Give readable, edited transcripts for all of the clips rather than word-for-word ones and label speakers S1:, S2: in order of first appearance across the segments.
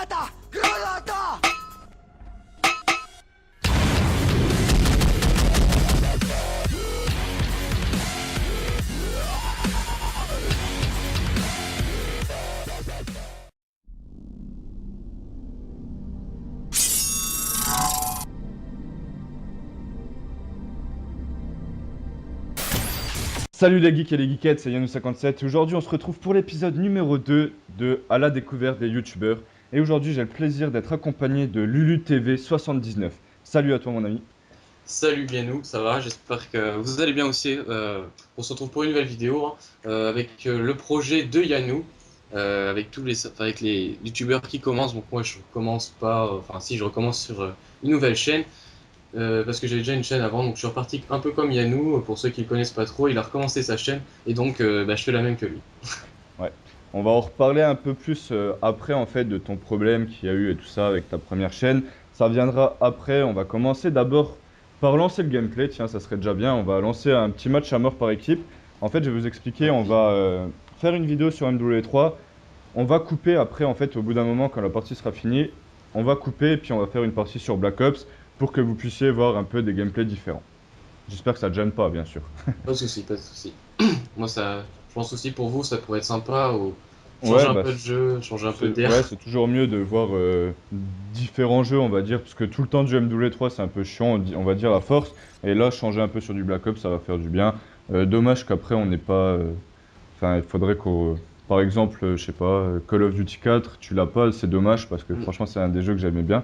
S1: Granata! Granata!
S2: Salut les geeks et les geekettes, c'est Yannou57 et aujourd'hui on se retrouve pour l'épisode numéro 2 de À la découverte des youtubeurs. Et aujourd'hui j'ai le plaisir d'être accompagné de LuluTV79. Salut à toi mon ami.
S3: Salut Bianou, ça va, j'espère que vous allez bien aussi. On se retrouve pour une nouvelle vidéo avec le projet de Yanou, avec les youtubeurs qui commencent. Donc moi je commence pas, enfin si je recommence sur une nouvelle chaîne parce que j'avais déjà une chaîne avant, donc je suis reparti un peu comme Yanou. Pour ceux qui le connaissent pas trop, il a recommencé sa chaîne et donc je fais la même que lui.
S2: Ouais, on va en reparler un peu plus après en fait de ton problème qu'il y a eu et tout ça avec ta première chaîne. Ça viendra après, on va commencer d'abord par lancer le gameplay. Tiens, ça serait déjà bien, on va lancer un petit match à mort par équipe. En fait je vais vous expliquer, on va faire une vidéo sur MW3. On va couper après, en fait, au bout d'un moment, quand la partie sera finie, on va couper et puis on va faire une partie sur Black Ops pour que vous puissiez voir un peu des gameplays différents. J'espère que ça ne te gêne pas, bien sûr.
S3: Pas de souci, pas de souci. Moi ça, je pense aussi pour vous ça pourrait être sympa ou changer
S2: Ouais,
S3: un
S2: bah,
S3: peu de jeu, changer un peu d'air.
S2: ouais, c'est toujours mieux de voir différents jeux, on va dire, parce que tout le temps du MW3, c'est un peu chiant, on va dire, la force. Et là, changer un peu sur du Black Ops, ça va faire du bien. Dommage qu'après, on n'ait pas. Enfin, il faudrait qu'au. Par exemple, je sais pas, Call of Duty 4, tu l'as pas, c'est dommage parce que
S3: Mm.
S2: franchement, c'est un des jeux que j'aimais bien.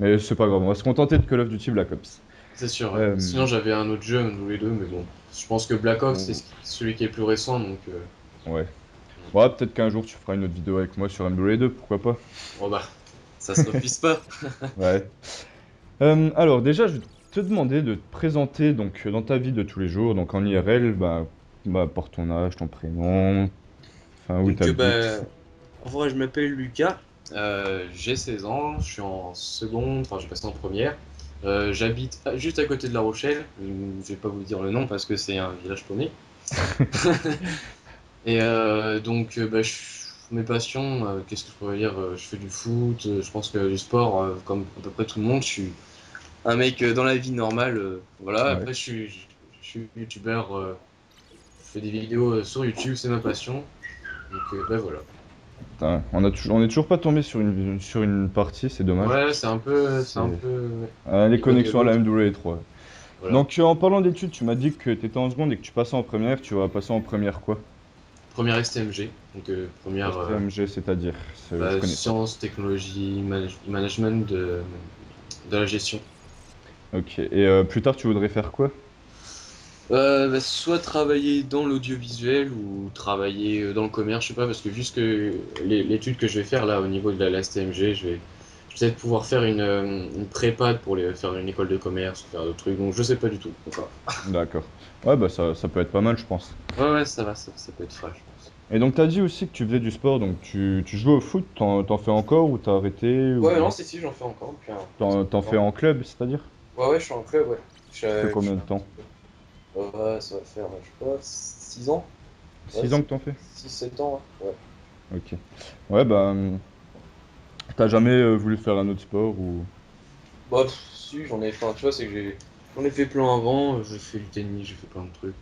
S2: Mais c'est pas grave, on va se contenter de Call of Duty Black Ops.
S3: C'est sûr, ouais.
S2: Euh,
S3: Sinon j'avais un autre jeu, tous les deux, mais bon. Je pense que Black Ops c'est
S2: on-
S3: celui qui est le plus récent, donc
S2: Ouais. Ouais, peut-être qu'un jour tu feras une autre vidéo avec moi sur MW2, pourquoi pas.
S3: bon bah, ça se refuse pas.
S2: Ouais. Alors déjà, je vais te demander de te présenter donc dans ta vie de tous les jours, donc en IRL, bah, par ton âge, ton prénom, enfin où tu
S3: Donc
S2: habites.
S3: en vrai je m'appelle Lucas, j'ai 16 ans, je suis en seconde, enfin je passe en première. J'habite juste à côté de La Rochelle, je vais pas vous dire le nom parce que c'est un village paumé. Et mes passions, qu'est-ce que je pourrais dire? Je fais du foot, je pense que du sport, comme à peu près tout le monde, je suis un mec dans la vie normale. Voilà,
S2: Ouais.
S3: après je suis youtubeur, je fais des vidéos sur YouTube, c'est ma passion. Donc voilà.
S2: Putain, on est toujours pas tombé sur une partie, c'est dommage.
S3: Ouais, c'est un
S2: C'est
S3: peu
S2: les
S3: niveau de
S2: connexions à la
S3: l'autre.
S2: MW3.
S3: Voilà.
S2: Donc en parlant d'études, tu m'as dit que tu étais en seconde et que tu passais en première, tu vas passer en première quoi?
S3: Première STMG, donc première
S2: STMG, c'est-à-dire, je connais pas.
S3: sciences, technologie, management de la gestion.
S2: Ok, et plus tard tu voudrais faire quoi?
S3: Soit travailler dans l'audiovisuel ou travailler dans le commerce, je sais pas, parce que vu ce que l'étude que je vais faire là au niveau de la STMG, je vais peut-être pouvoir faire une prépa pour faire une école de commerce, faire d'autres trucs, donc je sais pas du tout. Encore.
S2: D'accord. Ouais, bah ça peut être pas mal, je pense.
S3: Ouais, ça va, ça peut être frais, je pense.
S2: Et donc, t'as dit aussi que tu faisais du sport, donc tu joues au foot, t'en fais encore ou t'as arrêté
S3: Ouais, non,
S2: ou
S3: si, j'en fais encore depuis un
S2: t'en fais
S3: temps.
S2: en club, c'est-à-dire?
S3: Ouais, je suis en club, ouais.
S2: Ça fait
S3: Je
S2: combien
S3: fais
S2: de
S3: un petit
S2: temps?
S3: peu. Ouais, ça va faire, je sais pas, 6 ans? Ouais,
S2: 6 ans que t'en fais?
S3: 6 7 ans, ouais.
S2: Ok. Ouais, bah, t'as jamais voulu faire un autre sport ou...
S3: Bah, si, j'en ai fait, tu vois, c'est que j'en ai fait plein avant, j'ai fait du tennis, j'ai fait plein de trucs.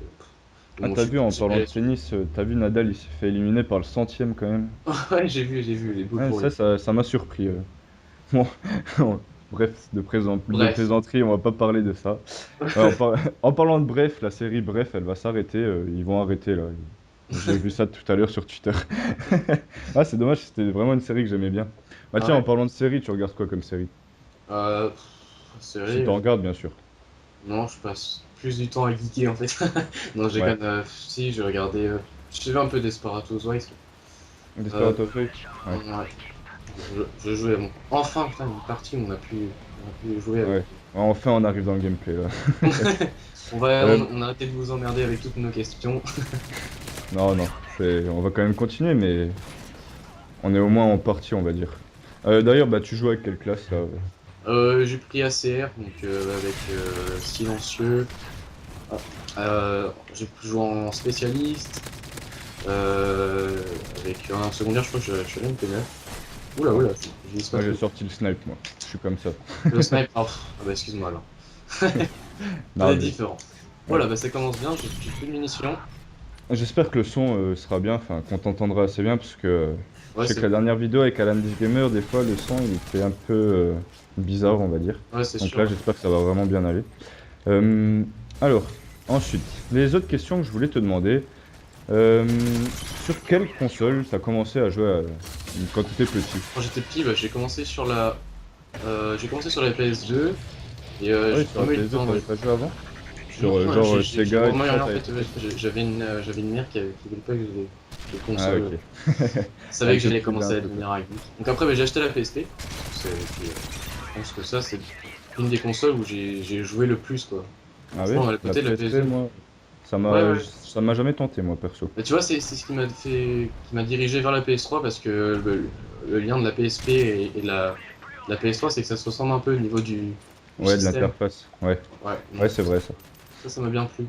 S2: Ah,
S3: Bon, je
S2: t'as
S3: suis
S2: vu, en
S3: plus
S2: parlant de
S3: allé sur.
S2: tennis, t'as vu Nadal, il s'est fait éliminer par le centième quand même.
S3: Ouais, j'ai vu, les boules
S2: Ouais,
S3: pour lui.
S2: ça m'a surpris. Bon, bref, de
S3: Bref.
S2: plaisanterie, on va pas parler de ça. Ouais, en parlant de Bref, la série Bref, elle va s'arrêter. Ils vont arrêter là. J'ai vu ça tout à l'heure sur Twitter. Ah, c'est dommage, c'était vraiment une série que j'aimais bien. Bah
S3: Ah
S2: tiens, en
S3: ouais?
S2: parlant de série, tu regardes quoi comme série?
S3: C'est
S2: Si
S3: vrai,
S2: t'en regardes, bien sûr.
S3: non, je passe plus du temps à geeker en fait. Non, j'ai
S2: Ouais.
S3: quand même, si, j'ai regardé, je suivais un peu Desperate Housewives. Euh,
S2: Desperate Housewives? Ouais.
S3: ouais, je jouais, bon. Enfin, putain, une partie où on a pu jouer avec.
S2: Ouais. Enfin, on arrive dans le gameplay là.
S3: On,
S2: Euh,
S3: on a arrêté de vous emmerder avec toutes nos questions.
S2: non, non, on va quand même continuer, mais on est au moins en partie, on va dire. D'ailleurs, bah, tu joues avec quelle classe là?
S3: J'ai pris ACR, donc avec silencieux. Ah, j'ai pu jouer en spécialiste. Avec un secondaire, je crois que je suis allé en P9. Oula, oula, je vise pas
S2: Moi j'ai
S3: trop.
S2: sorti le snipe, moi. Je suis comme ça.
S3: Le snipe, ah bah excuse-moi alors. On
S2: Non,
S3: est
S2: mais,
S3: différents.
S2: ouais.
S3: Voilà, bah ça commence bien, j'ai plus de munitions.
S2: J'espère que le son sera bien, enfin qu'on t'entendra assez bien, parce que je
S3: Ouais,
S2: sais que
S3: c'est
S2: la dernière vidéo avec Alan Gamer, des fois le son il était un peu bizarre, on va dire.
S3: ouais, c'est
S2: Donc
S3: sûr.
S2: là
S3: Ouais.
S2: j'espère que ça va vraiment bien aller. Euh, alors, ensuite, les autres questions que je voulais te demander, euh, sur quelle console t'as commencé à jouer quand t'étais petit?
S3: Quand j'étais petit, bah, j'ai commencé sur la PS2 et
S2: Ah oui,
S3: j'ai
S2: sur la
S3: vraiment eu le
S2: PS2,
S3: temps.
S2: t'avais pas joué avant?
S3: Non,
S2: Sur genre
S3: j'ai
S2: Sega et
S3: vraiment
S2: tout
S3: eu
S2: ça,
S3: rien en
S2: t'avais
S3: fait.
S2: pas fait?
S3: J'avais une mère qui voulait pas que j'ai des
S2: Ah
S3: consoles.
S2: ok.
S3: Je savais
S2: Elle
S3: que
S2: te
S3: j'allais
S2: privait un
S3: commencer à
S2: peu quoi.
S3: devenir avec lui. Donc après, bah, j'ai acheté la PSP. Je pense que ça, c'est une des consoles où j'ai joué le plus, quoi.
S2: Ah oui?
S3: Franchement, à
S2: La
S3: côté de la
S2: PSP,
S3: PS2.
S2: moi,
S3: Ouais, ouais.
S2: ça m'a jamais tenté, moi, perso.
S3: Bah, tu vois, c'est ce qui m'a dirigé vers la PS3 parce que le lien de la PSP et de la PS3, c'est que ça se ressemble un peu au niveau du
S2: Ouais, de
S3: système.
S2: l'interface. Ouais,
S3: Ouais,
S2: ouais,
S3: donc
S2: c'est vrai ça.
S3: ça m'a bien plu.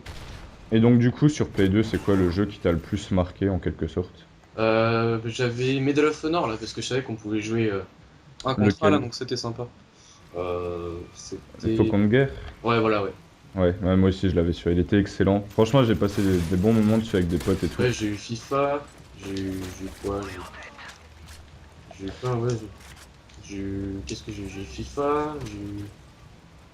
S2: Et donc, du coup, sur Play 2, c'est quoi le jeu qui t'a le plus marqué en quelque sorte?
S3: J'avais Medal of Honor là parce que je savais qu'on pouvait jouer un contre un là,
S2: Lequel?
S3: donc c'était sympa.
S2: Le
S3: C'était.
S2: Faucon de guerre?
S3: Ouais, voilà, ouais.
S2: Ouais, moi aussi, je l'avais su. Il était excellent. Franchement, j'ai passé des bons moments dessus avec des potes et tout.
S3: Ouais, j'ai eu FIFA, j'ai eu quoi? J'ai eu quoi? Ouais, qu'est-ce que j'ai eu? J'ai eu FIFA, j'ai eu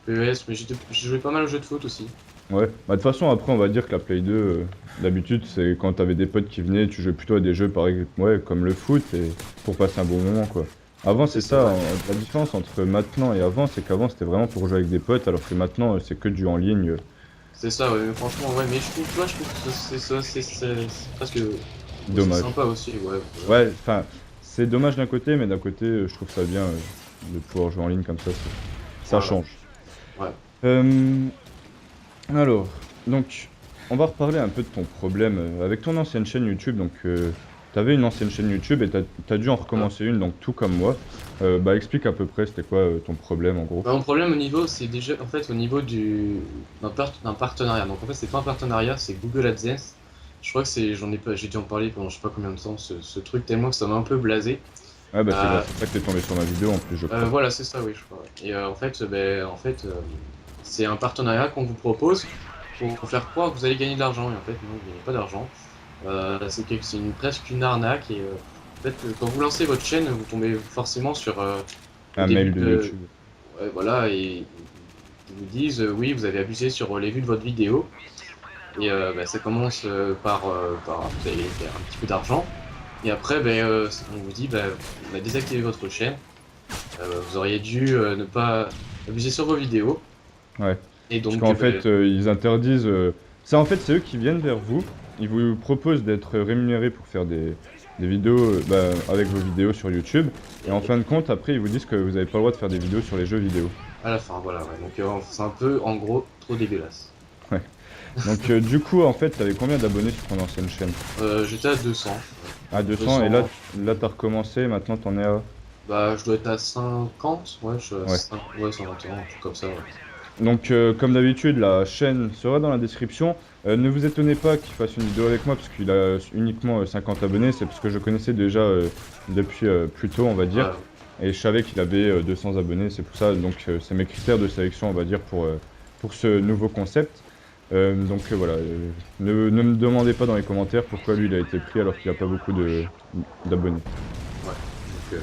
S3: PES, mais j'ai joué pas mal aux jeux de foot aussi.
S2: Ouais. Bah, de toute façon, après, on va dire que la Play 2, d'habitude, c'est quand t'avais des potes qui venaient, tu jouais plutôt à des jeux, par exemple, ouais, comme le foot, et pour passer un bon moment, quoi. Avant,
S3: C'est
S2: c'est
S3: ça,
S2: ça,
S3: ouais.
S2: la différence entre maintenant et avant, c'est qu'avant, c'était vraiment pour jouer avec des potes, alors que maintenant, c'est que du en ligne.
S3: C'est ça, ouais, mais franchement, ouais, mais je trouve que c'est ça, c'est presque aussi
S2: Dommage.
S3: sympa aussi, ouais, voilà.
S2: Ouais, enfin, c'est dommage d'un côté, mais d'un côté, je trouve ça bien de pouvoir jouer en ligne comme ça, ça
S3: Voilà,
S2: change.
S3: ouais.
S2: Euh, alors, donc, on va reparler un peu de ton problème avec ton ancienne chaîne YouTube. Donc, t'avais une ancienne chaîne YouTube et t'as dû en
S3: Voilà.
S2: recommencer une, donc tout comme moi. Bah, explique à peu près, c'était quoi ton problème en gros?
S3: Bah, mon problème au niveau, c'est déjà, en fait, au niveau d'un partenariat. Donc, en fait, c'est pas un partenariat, c'est Google AdSense. Je crois que j'ai dû en parler pendant je sais pas combien de temps, ce truc, tellement que ça m'a un peu blasé.
S2: Ouais, bah, c'est
S3: Euh,
S2: grâce à ça que t'es tombé sur ma vidéo en plus, je crois.
S3: voilà, c'est ça, oui, je crois. Et c'est un partenariat qu'on vous propose pour faire croire que vous allez gagner de l'argent. Et en fait, non, vous gagnez pas d'argent. Presque une arnaque. Et en fait, quand vous lancez votre chaîne, vous tombez forcément sur au
S2: Un
S3: début
S2: mail de
S3: de.
S2: YouTube.
S3: Ouais, voilà, et ils vous disent oui, vous avez abusé sur les vues de votre vidéo. Et ça commence par vous allez faire un petit peu d'argent. Et après, on vous dit on a désactivé votre chaîne. Vous auriez dû ne pas abuser sur vos vidéos.
S2: Ouais.
S3: Et
S2: Parce
S3: donc,
S2: qu'en fait, ils interdisent. C'est en fait, c'est eux qui viennent vers vous. Ils vous proposent d'être rémunérés pour faire des vidéos bah, avec vos vidéos sur YouTube. Et en fin de compte, après, ils vous disent que vous n'avez pas le droit de faire des vidéos sur les jeux vidéo.
S3: à la fin, voilà. Ouais. Donc, c'est un peu, en gros, trop dégueulasse.
S2: Ouais. Donc, du coup, en fait, t'avais combien d'abonnés sur ton ancienne chaîne?
S3: J'étais à 200.
S2: À 200, et
S3: 200.
S2: là t'as recommencé, maintenant t'en es à.
S3: Bah, je dois être à 50. Ouais, je suis à
S2: Ouais.
S3: 121, un truc comme ça. Ouais.
S2: Donc, comme d'habitude, la chaîne sera dans la description. Ne vous étonnez pas qu'il fasse une vidéo avec moi, parce qu'il a uniquement 50 abonnés. C'est parce que je connaissais déjà depuis plus tôt, on va dire.
S3: Ouais.
S2: Et je savais qu'il avait 200 abonnés, c'est pour ça. Donc, c'est mes critères de sélection, on va dire, pour ce nouveau concept. Voilà, ne me demandez pas dans les commentaires pourquoi lui il a été pris alors qu'il n'a pas beaucoup d'abonnés.
S3: Ouais. Donc,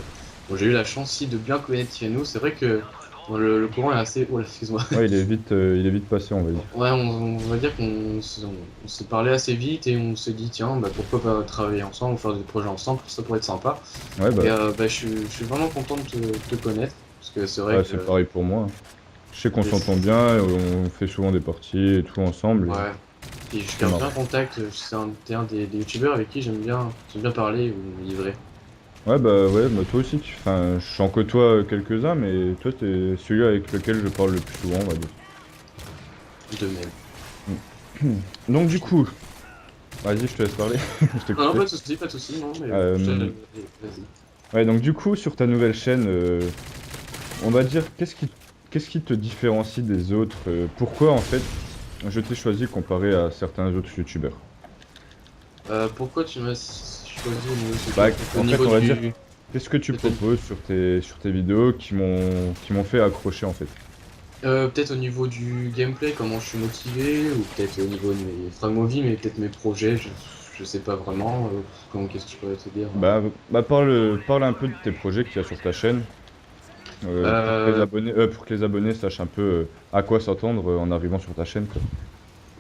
S3: bon, j'ai eu la chance aussi de bien connaître Yannou. C'est vrai que bon, le courant est assez. Oh là, excuse-moi.
S2: Ouais, il est vite passé, on va dire.
S3: Ouais, on va dire on s'est parlé assez vite et on s'est dit, tiens, pourquoi pas travailler ensemble ou faire des projets ensemble, ça pourrait être sympa.
S2: Ouais, bah,
S3: Et je suis vraiment content de te connaître, parce que c'est vrai
S2: ouais,
S3: que,
S2: c'est pareil pour moi, hein. Je sais qu'on
S3: et
S2: s'entend bien, on fait souvent des parties et tout ensemble.
S3: ouais, et je
S2: C'est
S3: garde
S2: marrant.
S3: bien contact, t'es un des youtubeurs avec qui j'aime bien parler ou me livrer,
S2: Ouais, bah toi aussi, enfin, j'en côtoie quelques-uns, mais toi, t'es celui avec lequel je parle le plus souvent, on va dire.
S3: de même.
S2: Donc, du coup, vas-y, je te laisse parler, je t'ai
S3: Non, non,
S2: coupé.
S3: pas de soucis, non, mais
S2: Euh,
S3: vas-y.
S2: ouais, donc, du coup, sur ta nouvelle chaîne, on va dire, qu'est-ce qui te différencie des autres? Pourquoi, en fait, je t'ai choisi comparé à certains autres youtubeurs?
S3: Pourquoi tu m'as choisi au niveau,
S2: Bah,
S3: au
S2: en fait,
S3: niveau
S2: on va dire,
S3: du...
S2: Qu'est-ce que tu
S3: Peut-être
S2: proposes sur tes vidéos qui m'ont fait accrocher en fait?
S3: peut-être au niveau du gameplay, comment je suis motivé, ou peut-être au niveau de mes frag movie, mais peut-être mes projets, je sais pas vraiment. Qu'est-ce que je pourrais te dire?
S2: Parle un peu de tes projets qu'il y a sur ta chaîne,
S3: Euh,
S2: pour que les abonnés sachent un peu à quoi s'attendre en arrivant sur ta chaîne, quoi.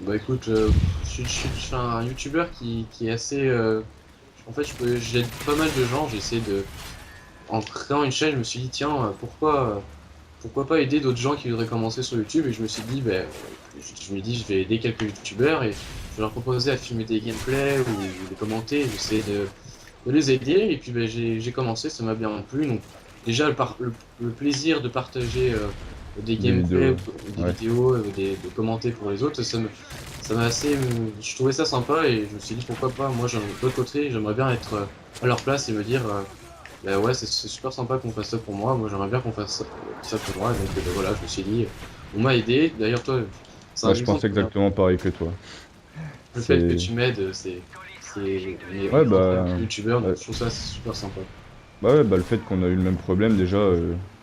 S3: Bah écoute, je suis un youtubeur qui est assez. En fait, j'aide pas mal de gens. J'essaie de. En créant une chaîne, je me suis dit, tiens, pourquoi pas aider d'autres gens qui voudraient commencer sur YouTube? Et je me suis dit, ben, je me dis, je vais aider quelques youtubeurs et je vais leur proposer à filmer des gameplays ou de commenter. J'essaie de les aider. Et puis, ben, j'ai commencé, ça m'a bien plu. Donc, déjà, le plaisir de partager des
S2: Des
S3: gameplays,
S2: vidéos.
S3: ou des
S2: Ouais.
S3: vidéos, de commenter pour les autres, ça m'a assez. Je trouvais ça sympa et je me suis dit, pourquoi pas, moi, de l'autre côté, j'aimerais bien être à leur place et me dire. Bah ouais, c'est super sympa qu'on fasse ça pour moi. Moi, j'aimerais bien qu'on fasse ça pour moi. Donc, bah voilà, je me suis dit, on m'a aidé. D'ailleurs, toi, c'est
S2: Bah,
S3: un
S2: je pense
S3: exemple.
S2: exactement pareil que toi.
S3: Le fait que
S2: C'est.
S3: tu m'aides, on
S2: Ouais,
S3: est entre amis
S2: bah.
S3: youtubeurs, donc
S2: Ouais.
S3: je trouve ça super sympa.
S2: Le fait qu'on a eu le même problème, déjà,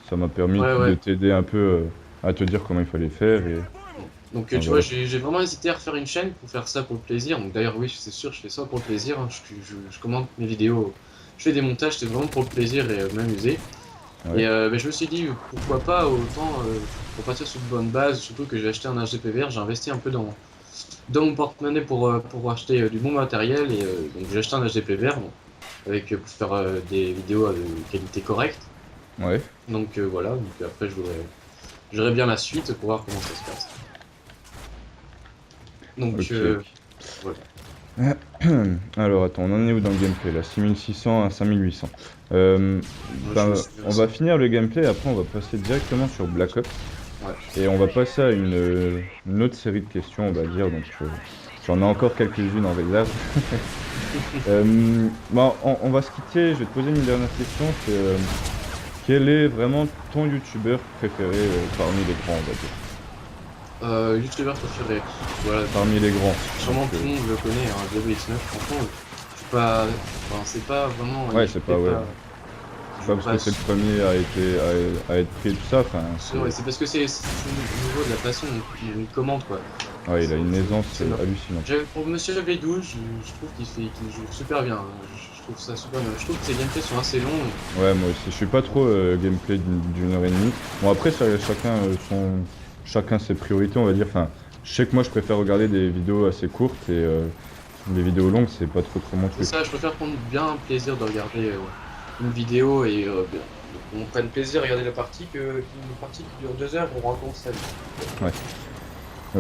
S2: ça m'a permis
S3: Ouais,
S2: de
S3: ouais.
S2: t'aider un peu à te dire comment il fallait faire. Et
S3: Donc,
S2: enfin,
S3: tu vois,
S2: voilà.
S3: j'ai vraiment hésité à refaire une chaîne pour faire ça pour le plaisir. Donc, d'ailleurs, oui, c'est sûr, je fais ça pour le plaisir, hein. Je commente mes vidéos, je fais des montages, c'est vraiment pour le plaisir et m'amuser.
S2: Ouais.
S3: Et bah, je me suis dit, pourquoi pas, autant pour partir sur de bonnes bases, surtout que j'ai acheté un HDPVR, j'ai investi un peu dans mon porte-monnaie pour acheter du bon matériel. Et donc j'ai acheté un HDPVR bon, pour faire des vidéos de qualité correcte.
S2: Ouais.
S3: Donc voilà, donc après j'aurais bien la suite pour voir comment ça se passe. Donc
S2: Ok, ok.
S3: voilà.
S2: Alors, attends, on en est où dans le gameplay là? 6600 à 5800. Euh,
S3: Moi je me suis
S2: on
S3: aussi.
S2: va finir le gameplay, après on va passer directement sur Black Ops.
S3: Ouais.
S2: Et on va passer à une autre série de questions, on va dire. Donc, j'en ai encore quelques-unes en réserve. On va se quitter. Je vais te poser une dernière question. C'est quel est vraiment ton youtubeur préféré parmi les grands, on va dire?
S3: YouTubeur préféré. Voilà,
S2: Parmi les grands. Donc,
S3: sûrement tout le monde le connaît, hein, DBX9, franchement, je suis pas. Enfin, c'est pas vraiment.
S2: ouais,
S3: Je
S2: c'est
S3: fais
S2: pas, ouais.
S3: pas.
S2: C'est
S3: Je
S2: pas
S3: veux
S2: parce que
S3: pas.
S2: c'est le premier à être pris et tout ça. Enfin,
S3: Ouais, c'est parce que c'est au niveau de la façon dont il commente, quoi.
S2: ouais, il a une aisance
S3: C'est marrant.
S2: hallucinante.
S3: Pour Monsieur V12, je trouve qu'il joue super bien, hein. Je trouve ça super bien. Je trouve que ses gameplays sont assez longs.
S2: Ouais, moi aussi. Je suis pas trop gameplay d'une heure et demie. Bon, après, chacun ses priorités, on va dire. Enfin, je sais que moi, je préfère regarder des vidéos assez courtes et les vidéos longues, c'est pas trop mon
S3: C'est
S2: truc.
S3: ça, je préfère prendre bien plaisir de regarder une vidéo et on prenne plaisir à regarder la partie qu'une partie qui dure 2 heures, on raconte sa vie.
S2: Ouais.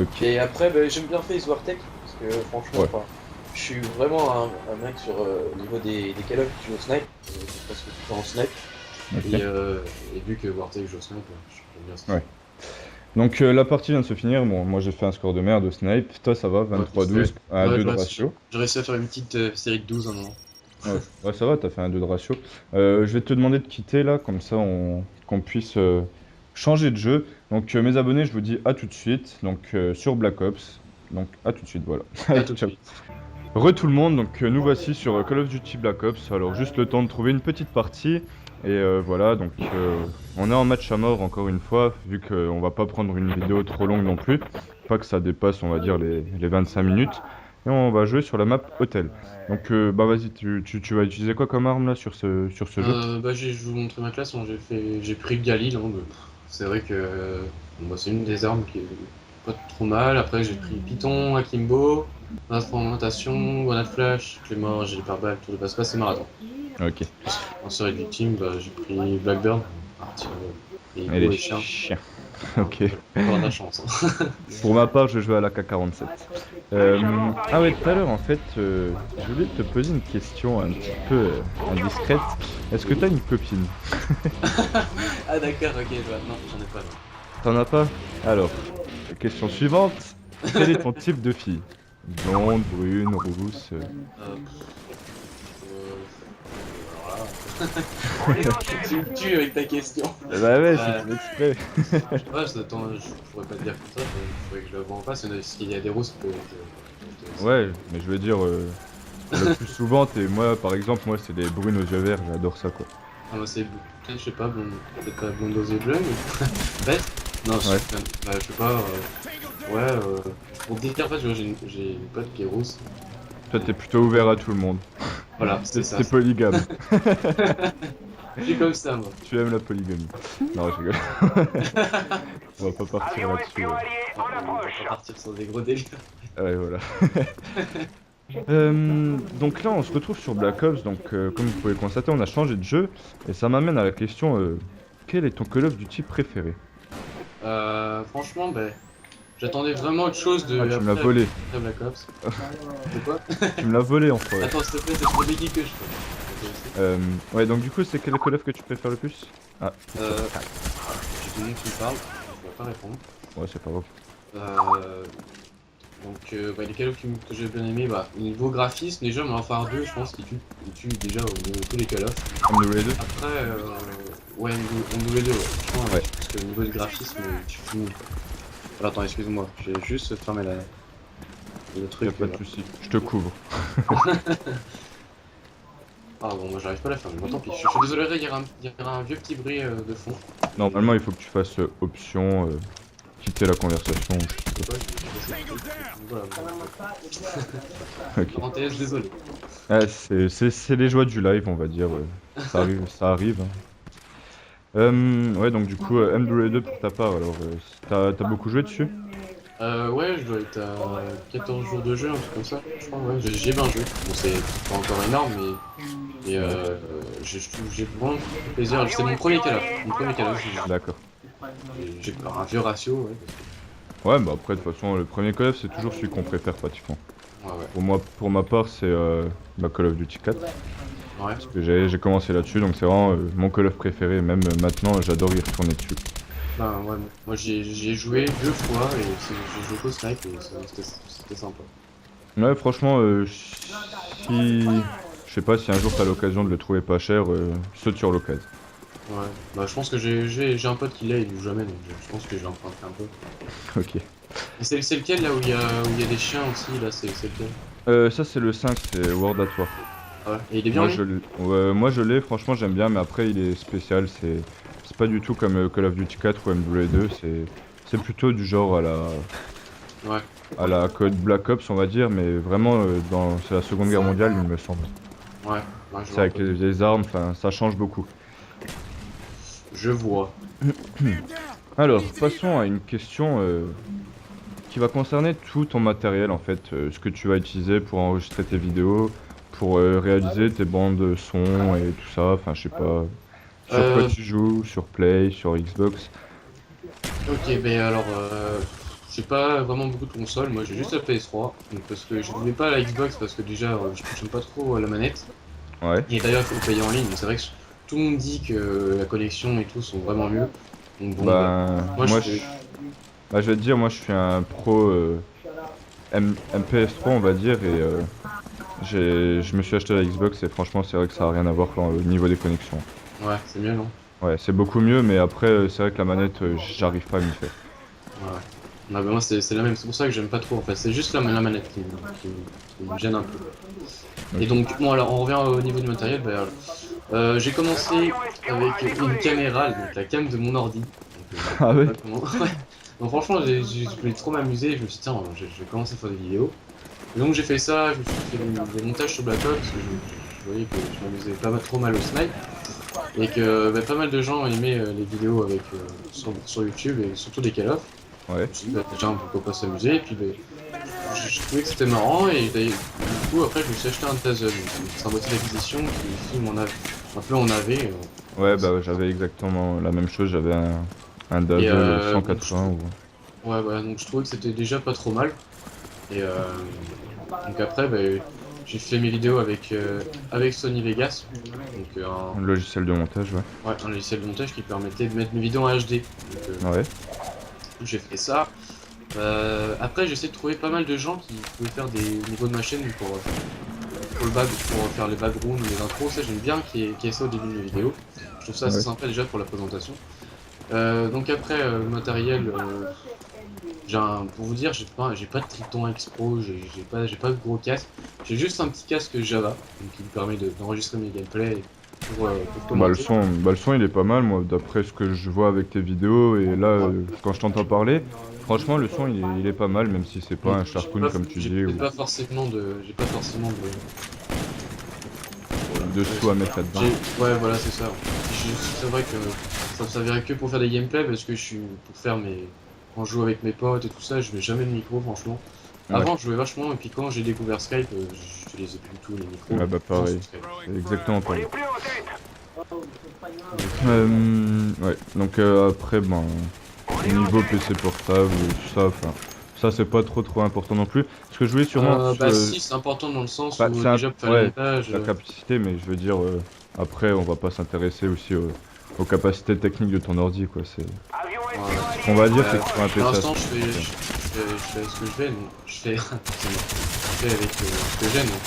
S2: Ok.
S3: Et après, ben, j'aime bien Face War Tech, parce que franchement,
S2: Ouais.
S3: enfin, je suis vraiment un mec sur le niveau des Call of qui joue au snipe, parce que tout le temps en snipe.
S2: Ok.
S3: Et vu que Wartech joue au snipe, j'aime bien ça.
S2: Ouais. Donc la partie vient de se finir. Bon, moi j'ai fait un score de merde de snipe. Toi ça va,
S3: Ouais, vite fait.
S2: 23-12, un
S3: Ouais,
S2: 2 de ratio.
S3: j'ai réussi à faire une petite série de 12 à un moment.
S2: Ouais, ouais, ça va, t'as fait un 2 de ratio. Je vais te demander de quitter là, comme ça qu'on puisse changer de jeu. Donc mes abonnés, je vous dis à tout de suite. Donc sur Black Ops. Donc à tout de suite, voilà.
S3: À
S2: Allez,
S3: tout de
S2: ciao.
S3: suite.
S2: Tout le monde, donc nous voici sur Call of Duty Black Ops. Alors juste le temps de trouver une petite partie. Et voilà, donc on est en match à mort encore une fois, vu qu'on va pas prendre une vidéo trop longue non plus. Pas que ça dépasse, on va dire, les 25 minutes. Et on va jouer sur la map hôtel. Donc vas-y, tu vas utiliser quoi comme arme là sur ce jeu?
S3: Je vais vous montrer ma classe. Hein, j'ai pris le Galil. Hein, c'est vrai que bon, c'est une des armes qui est pas trop mal. Après, j'ai pris Python, Akimbo, Instrumentation, Grenade Flash, Clément, j'ai les pare-balles, tour de passe-passe et Marathon.
S2: Ok.
S3: En série de victime, j'ai pris Blackburn, et
S2: Et
S3: Go
S2: les
S3: et Chien.
S2: chiens.
S3: Hein,
S2: Ok.
S3: avoir de la chance. Hein.
S2: Pour ma part, je joue à la K47. Ah ouais, tout à l'heure, en fait, je voulais te poser une question un petit peu indiscrète. Est-ce que t'as une copine?
S3: Ah d'accord, ok, je vois. Non, j'en ai pas. Non.
S2: T'en as pas? Alors, question suivante. Quel est ton type de fille? Blonde, brune, rousse?
S3: Alors là. Tu me tues avec ta question.
S2: Bah ouais, j'ai
S3: Euh,
S2: fait exprès.
S3: je sais pas, je pourrais pas te dire comme ça, il faudrait que je le vois en face, parce qu'il y a des roses
S2: Ouais, mais je veux dire, le plus souvent, moi, par exemple, moi, c'est les brunes aux yeux verts, j'adore ça, quoi.
S3: Ah, moi, c'est peut-être, je sais pas, peut-être pas blonde aux yeux bleus, mais peut-être. Non, je
S2: Ouais.
S3: je sais pas. Ouais, pour te dire, en fait, j'ai une pote qui est rousse.
S2: Toi, t'es plutôt ouvert à tout le monde.
S3: Voilà, c'est ça.
S2: T'es polygame.
S3: Je suis comme ça, moi.
S2: Tu aimes la polygamie. Non, je rigole. On va pas partir là-dessus.
S3: On va pas partir sur des gros délires.
S2: Ouais, voilà. Donc là, on se retrouve sur Black Ops. Donc, comme vous pouvez le constater, on a changé de jeu. Et ça m'amène à la question, quel est ton Call of Duty préféré?
S3: Franchement, ben, j'attendais vraiment autre chose de
S2: Ah, tu me l'as
S3: après,
S2: volé.
S3: après Black Ops. C'est quoi?
S2: Tu me l'as volé, enfoiré.
S3: Attends, s'il te plaît, c'est trop biggie que je fais.
S2: Ouais, donc du coup, c'est quel Call of que tu préfères le plus? Ah, c'est
S3: Euh,
S2: ça.
S3: J'ai tout le monde qui me parle, je vais pas répondre.
S2: Ouais, c'est pas grave.
S3: Euh, bah, les Call of que j'ai bien aimé, bah, niveau graphisme, déjà, Modern Warfare 2, je pense qu'il tue déjà tous les Call of.
S2: Underrated 2?
S3: Après, ouais, on nous les deux, ouais. Franchement,
S2: Ouais.
S3: parce que au niveau du graphisme, il tue tout le monde. Alors, attends, excuse-moi, j'ai juste fermé le
S2: Y'a
S3: truc.
S2: pas de soucis, je te couvre.
S3: Ah bon, moi j'arrive pas à la fermer, bon tant pis. Je suis désolé, il y aura un vieux petit bruit de fond.
S2: Normalement, il faut que tu fasses option, quitter la conversation.
S3: Je sais pas, voilà,
S2: Ok.
S3: parenthèse, désolé.
S2: Ouais, c'est les joies du live, on va dire. Ça arrive, ça arrive, hein. Ouais, donc du coup, M2 pour ta part, alors, t'as beaucoup joué dessus?
S3: Ouais, je dois être à 14 jours de jeu, un truc comme ça. Je crois, ouais, j'ai 20 jeux. Bon, c'est pas encore énorme, mais j'ai vraiment pris plaisir. C'est mon premier Call of. Mon premier Call of,
S2: D'accord.
S3: j'ai un vieux ratio, ouais.
S2: Ouais, bah après, de toute façon, le premier Call of, c'est toujours celui qu'on préfère pratiquement.
S3: Ouais, ouais.
S2: Pour moi, pour ma part, c'est Call of Duty 4.
S3: Ouais.
S2: Parce que j'ai commencé là-dessus, donc c'est vraiment mon Call of préféré. Même maintenant, j'adore y retourner dessus.
S3: Bah, ouais, moi j'y ai joué 2 fois et j'ai joué qu'au snipe et c'était sympa.
S2: Ouais, franchement, si... Je sais pas si un jour t'as l'occasion de le trouver pas cher, saute sur l'occasion.
S3: Ouais, bah je pense que j'ai un pote qui l'a, il joue jamais, donc je pense que je l'emprunterai un peu.
S2: Ok.
S3: Et c'est lequel là où il y a des chiens aussi, là, c'est lequel?
S2: Ça, c'est le 5, c'est World at War.
S3: Ah ouais, et il est bien
S2: Moi,
S3: lui?
S2: ouais, moi, je l'ai, franchement, j'aime bien, mais après, il est spécial. C'est pas du tout comme Call of Duty 4 ou MW2. C'est plutôt du genre
S3: Ouais,
S2: à la code Black Ops, on va dire, mais vraiment, c'est la Seconde Guerre mondiale, il me semble.
S3: ouais, ouais, je
S2: C'est
S3: vois un
S2: avec
S3: peu.
S2: les armes, enfin, ça change beaucoup.
S3: Je vois.
S2: Alors, passons à une question qui va concerner tout ton matériel, en fait, ce que tu vas utiliser pour enregistrer tes vidéos, pour réaliser tes bandes son et tout ça, enfin, je sais pas. Sur quoi
S3: Euh,
S2: tu joues, sur Play, sur Xbox.
S3: ok, ben alors, j'ai pas vraiment beaucoup de consoles, moi j'ai juste la PS3, donc parce que je voulais pas la Xbox parce que déjà j'aime pas trop la manette.
S2: Ouais.
S3: Et d'ailleurs, il faut le payer en ligne, mais c'est vrai que tout le monde dit que la connexion et tout sont vraiment mieux. Donc bon, bah,
S2: Bah,
S3: moi je
S2: moi,
S3: fais.
S2: bah, je vais te dire, moi, je suis un pro MPS3, on va dire, et je me suis acheté la Xbox, et franchement, c'est vrai que ça a rien à voir au niveau des connexions.
S3: Ouais, c'est mieux, non?
S2: Ouais, c'est beaucoup mieux, mais après, c'est vrai que la manette, j'arrive pas à m'y faire.
S3: Ouais. Non, mais moi c'est la même, c'est pour ça que j'aime pas trop en fait. C'est juste la manette qui me gêne un peu. Et
S2: Ok.
S3: donc, bon, alors on revient au niveau du matériel. Bah, j'ai commencé avec une caméra, donc la cam de mon ordi. Donc,
S2: Ah
S3: je sais
S2: ouais?
S3: pas comment. Ouais. Donc franchement, je voulais trop m'amuser. Je me suis dit, tiens, je vais commencer à faire des vidéos. Et donc j'ai fait ça, je me suis fait des montages sur Black Ops parce que je voyais que je m'amusais pas trop mal au snipe. Et que bah, pas mal de gens aimaient les vidéos avec, sur YouTube et surtout des Call of. Je
S2: Ouais.
S3: me suis dit, bah, déjà, pourquoi pas s'amuser. Et puis, bah, je trouvais que c'était marrant. Et du coup, après, je me suis acheté un Tazen. Donc, c'est un boîtier d'acquisition qui filme un peu en AV.
S2: Ouais, bah, j'avais exactement la même chose, j'avais un
S3: Et
S2: Dazzle
S3: donc,
S2: 180 ou...
S3: ouais, voilà, donc je trouvais que c'était déjà pas trop mal. Et donc après, bah, j'ai fait mes vidéos avec Sony Vegas. Donc,
S2: un logiciel de montage, ouais.
S3: un logiciel de montage qui permettait de mettre mes vidéos en HD. Donc,
S2: Ouais.
S3: j'ai fait ça. Après, j'ai essayé de trouver pas mal de gens qui pouvaient faire des niveaux de ma chaîne pour faire les backgrounds, les intros. Ça, j'aime bien qu'il y ait ça au début de mes vidéos. Je trouve ça assez
S2: Ouais.
S3: sympa déjà pour la présentation. Donc après, le matériel, pour vous dire, j'ai pas de Triton X Pro, j'ai pas de gros casque. J'ai juste un petit casque Java, donc qui me permet d'enregistrer mes gameplays pour commenter.
S2: Le son il est pas mal, moi, d'après ce que je vois avec tes vidéos et là,
S3: Ouais.
S2: quand je t'entends parler, franchement, le son il est pas mal, même si c'est pas un
S3: J'ai
S2: Sharkoon
S3: pas,
S2: comme tu
S3: j'ai
S2: dis, ou
S3: peut-être pas forcément de, j'ai pas forcément de,
S2: de sous à mettre là-dedans.
S3: ouais, voilà, c'est ça. C'est vrai que ça me servirait que pour faire des gameplays parce que pour faire quand je joue avec mes potes et tout ça, je mets jamais de micro, franchement.
S2: Ouais,
S3: Avant, je jouais vachement et puis quand j'ai découvert Skype, je les ai plus du tout les micros.
S2: ouais, bah
S3: Franchement,
S2: pareil,
S3: sur Skype.
S2: c'est exactement pareil.
S3: Donc,
S2: Ouais, donc après, ben, niveau PC portable, tout ça, enfin, ça c'est pas trop important non plus. Ce que je voulais sûrement,
S3: bah si, c'est important dans le sens
S2: bah,
S3: où déjà pour faire les
S2: ouais,
S3: montages.
S2: la capacité, mais je veux dire, après, on va pas s'intéresser aussi aux capacités techniques de ton ordi, quoi. Ce qu'on va dire, c'est que sur un
S3: Pour
S2: PC,
S3: l'instant, je fais ce que je fais, donc je fais, forcément, je fais avec ce que j'ai, donc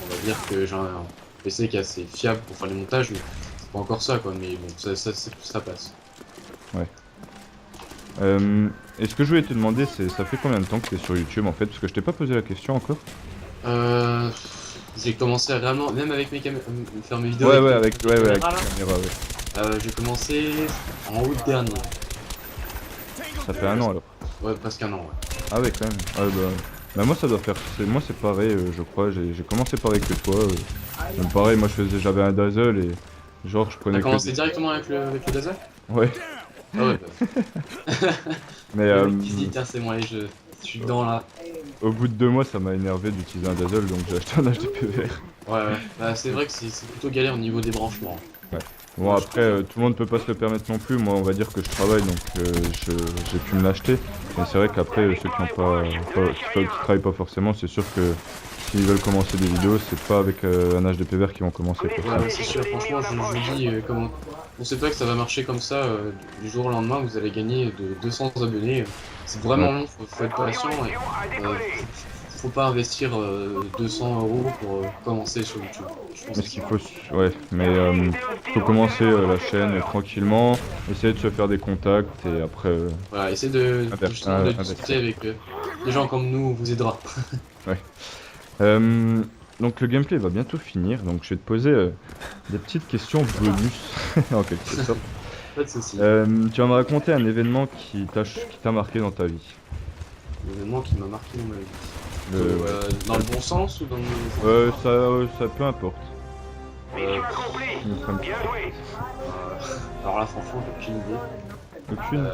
S3: on va dire que j'ai un PC qui est assez fiable pour faire les montages, mais c'est pas encore ça, quoi, mais bon, ça passe.
S2: ouais. Euh, et ce que je voulais te demander, c'est, ça fait combien de temps que t'es sur YouTube en fait? Parce que je t'ai pas posé la question encore.
S3: Euh, j'ai commencé à vraiment, même avec faire mes vidéos avec mes
S2: Ouais, avec
S3: caméras
S2: la
S3: là,
S2: caméra, ouais.
S3: j'ai commencé en août dernier.
S2: Ça fait un an alors.
S3: Ouais, presque un an, ouais.
S2: Ah ouais, quand même. Ouais, bah moi ça doit faire, moi c'est pareil, je crois. J'ai commencé pareil que toi. Donc pareil, moi j'avais un Dazzle et genre je
S3: T'as
S2: prenais que
S3: commencé
S2: des.
S3: directement avec le laser?
S2: Ouais.
S3: Ah ouais, bah.
S2: Mais
S3: Le mec qui se dit, tiens, c'est moi, je suis dedans là.
S2: au bout de 2 mois, ça m'a énervé d'utiliser un Dazzle, donc j'ai acheté un HDPVR.
S3: Ouais, ouais. Bah, c'est vrai que c'est plutôt galère au niveau des branchements.
S2: Ouais. Bon
S3: Ouais,
S2: après, tout le monde peut pas se le permettre non plus. Moi, on va dire que je travaille, donc j'ai pu me l'acheter. Mais c'est vrai qu'après, ceux qui ont qui travaillent pas forcément, c'est sûr que s'ils veulent commencer des vidéos, c'est pas avec un HDPVR qu'ils vont commencer, quoi.
S3: ouais, c'est sûr, franchement, je vous dis, on sait pas que ça va marcher comme ça du jour au lendemain, vous allez gagner de 200 abonnés. C'est
S2: Ouais.
S3: vraiment long, faut être patient et faut pas investir 200 euros pour commencer sur YouTube. Je pense
S2: Mais
S3: que
S2: ce
S3: c'est
S2: qu'il faut, ouais, mais faut commencer la chaîne tranquillement, essayer de se faire des contacts et après
S3: voilà, essayez justement de discuter
S2: investir.
S3: avec des gens comme nous, on vous aidera.
S2: Ouais. Euh, donc le gameplay va bientôt finir, donc je vais te poser des petites questions bonus en quelque sorte.
S3: Pas de soucis.
S2: Tu vas me raconter un événement qui t'a marqué dans ta vie.
S3: L'événement qui m'a marqué dans ma vie.
S2: Ouais.
S3: Dans le bon sens ou dans le mauvais sens?
S2: Ça peu importe.
S3: Euh,
S2: Tu me feras une petite-
S3: alors là, franchement, j'ai aucune idée.
S2: Aucune?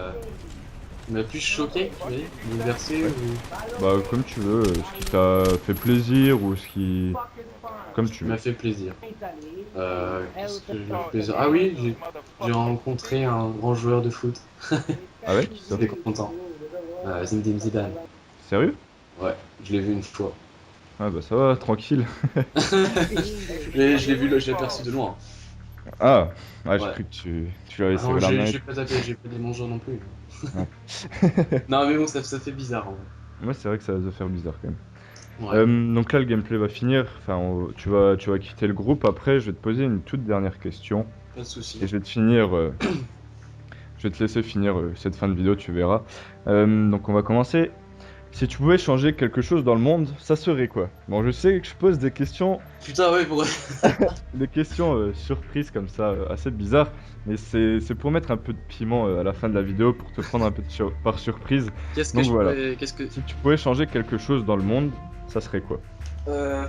S3: Il m'a plus choqué, tu m'as dit, bouleversé
S2: Ouais.
S3: ou...
S2: Bah comme tu veux, ce qui t'a fait plaisir ou ce qui... Comme tu
S3: qui
S2: veux.
S3: m'a fait plaisir. Qu'est-ce que j'ai fait plaisir? Ah oui, j'ai rencontré un grand joueur de foot.
S2: Ah ouais? Qui t'a
S3: J'étais
S2: fait?
S3: content. Zinedine Zidane.
S2: Sérieux?
S3: Ouais, je l'ai vu une fois.
S2: Ah bah ça va, tranquille.
S3: Mais je l'ai vu, je l'ai aperçu de loin.
S2: Ah, ah j'ai
S3: Ouais.
S2: cru que tu avais
S3: Ah non,
S2: serré la main.
S3: j'ai pas tapé, j'ai pas des mangeurs non plus.
S2: Ouais.
S3: Non, mais bon, ça fait bizarre en vrai.
S2: Moi c'est vrai que ça va te faire bizarre quand même.
S3: Ouais,
S2: Donc là le gameplay va finir, enfin tu vas quitter le groupe après, je vais te poser une toute dernière question
S3: pas de soucis.
S2: et je vais te laisser finir cette fin de vidéo, tu verras. Donc on va commencer. Si tu pouvais changer quelque chose dans le monde, ça serait quoi? Bon, je sais que je pose
S3: Putain, ouais, pour...
S2: des questions surprises comme ça, assez bizarres, mais c'est pour mettre un peu de piment à la fin de la vidéo, pour te prendre un peu par surprise.
S3: Qu'est-ce que
S2: Donc
S3: je
S2: voilà.
S3: pourrais... Qu'est-ce que...
S2: Si tu pouvais changer quelque chose dans le monde, ça serait quoi?
S3: Euh...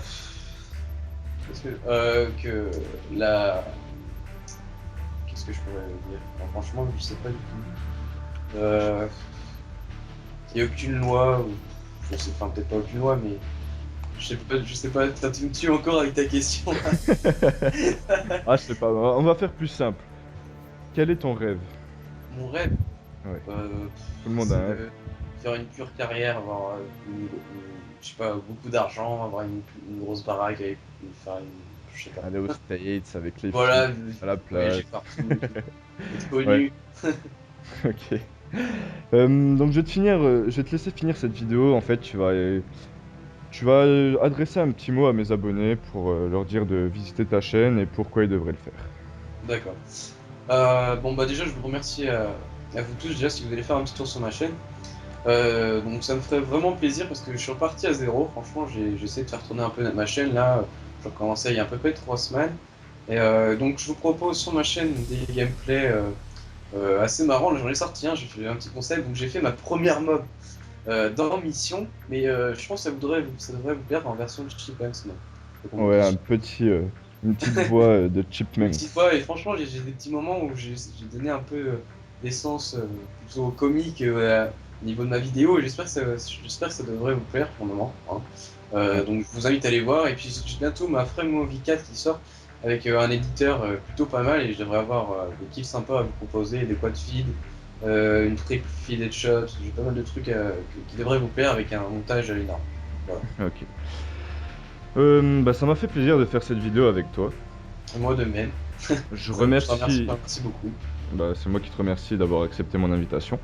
S3: que la... Qu'est-ce que je pourrais dire? Enfin, franchement, je sais pas du tout. Il n'y a aucune loi, ou... je sais, enfin peut-être pas aucune loi, mais je sais pas, tu me tues encore avec ta question.
S2: Ah, je sais pas, on va faire plus simple. Quel est ton rêve?
S3: Mon rêve,
S2: Ouais,
S3: euh,
S2: tout le monde
S3: c'est
S2: a un rêve.
S3: de faire une pure carrière, avoir, je sais pas, beaucoup d'argent, avoir une grosse baraque, avec, faire une, je sais pas.
S2: Aller aux States avec les
S3: Voilà,
S2: filles, à la
S3: voyager
S2: plage.
S3: partout, être
S2: Ouais,
S3: connu.
S2: ok. Donc je vais te laisser finir cette vidéo. En fait, tu vas adresser un petit mot à mes abonnés pour leur dire de visiter ta chaîne et pourquoi ils devraient le faire.
S3: D'accord. Bon bah déjà je vous remercie à vous tous déjà si vous allez faire un petit tour sur ma chaîne. Donc ça me ferait vraiment plaisir parce que je suis reparti à zéro. Franchement j'ai essayé de faire tourner un peu ma chaîne là. J'ai recommencé il y a à peu près 3 semaines. Et donc je vous propose sur ma chaîne des gameplays assez marrants. Là, j'en ai sorti un, j'ai fait un petit concept. Donc j'ai fait ma première mob dans Mission, mais je pense que ça devrait vous plaire en version Chipmunks mode. Donc, on
S2: Ouais,
S3: dit
S2: une petite voix de
S3: une
S2: Chipmunks.
S3: petite fois, et franchement, j'ai des petits moments où j'ai donné un peu d'essence plutôt comique au niveau de ma vidéo, et j'espère que ça devrait vous plaire pour le moment, hein.
S2: Ok.
S3: Donc je vous invite à aller voir, et puis j'ai bientôt ma Framemovie 4 qui sort avec un éditeur plutôt pas mal, et je devrais avoir des kills sympas à vous proposer, des quad feed, une triple feed headshot, j'ai pas mal de trucs qui devraient vous plaire avec un montage énorme. Voilà.
S2: Ok. Bah, ça m'a fait plaisir de faire cette vidéo avec toi.
S3: Et moi de même,
S2: Je
S3: je te remercie,
S2: remercie,
S3: merci beaucoup.
S2: bah, c'est moi qui te remercie d'avoir accepté mon invitation.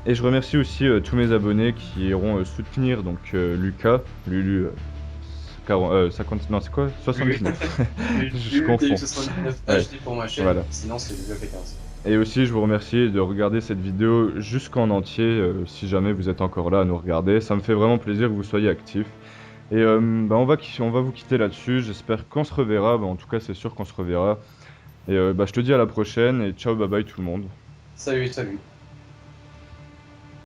S2: Et je remercie aussi tous mes abonnés qui iront soutenir donc Lucas, Lulu 50, non c'est quoi?
S3: Lulu,
S2: 79. Je
S3: Lulu
S2: confonds.
S3: TU69
S2: Ouais,
S3: HD pour ma chaîne,
S2: voilà.
S3: sinon c'est Lulu AP15.
S2: Et aussi je vous remercie de regarder cette vidéo jusqu'en entier si jamais vous êtes encore là à nous regarder. Ça me fait vraiment plaisir que vous soyez actifs. Et bah, on va vous quitter là-dessus. J'espère qu'on se reverra. Bah, en tout cas c'est sûr qu'on se reverra. Et bah, je te dis à la prochaine et ciao bye bye tout le monde.
S3: Salut, salut.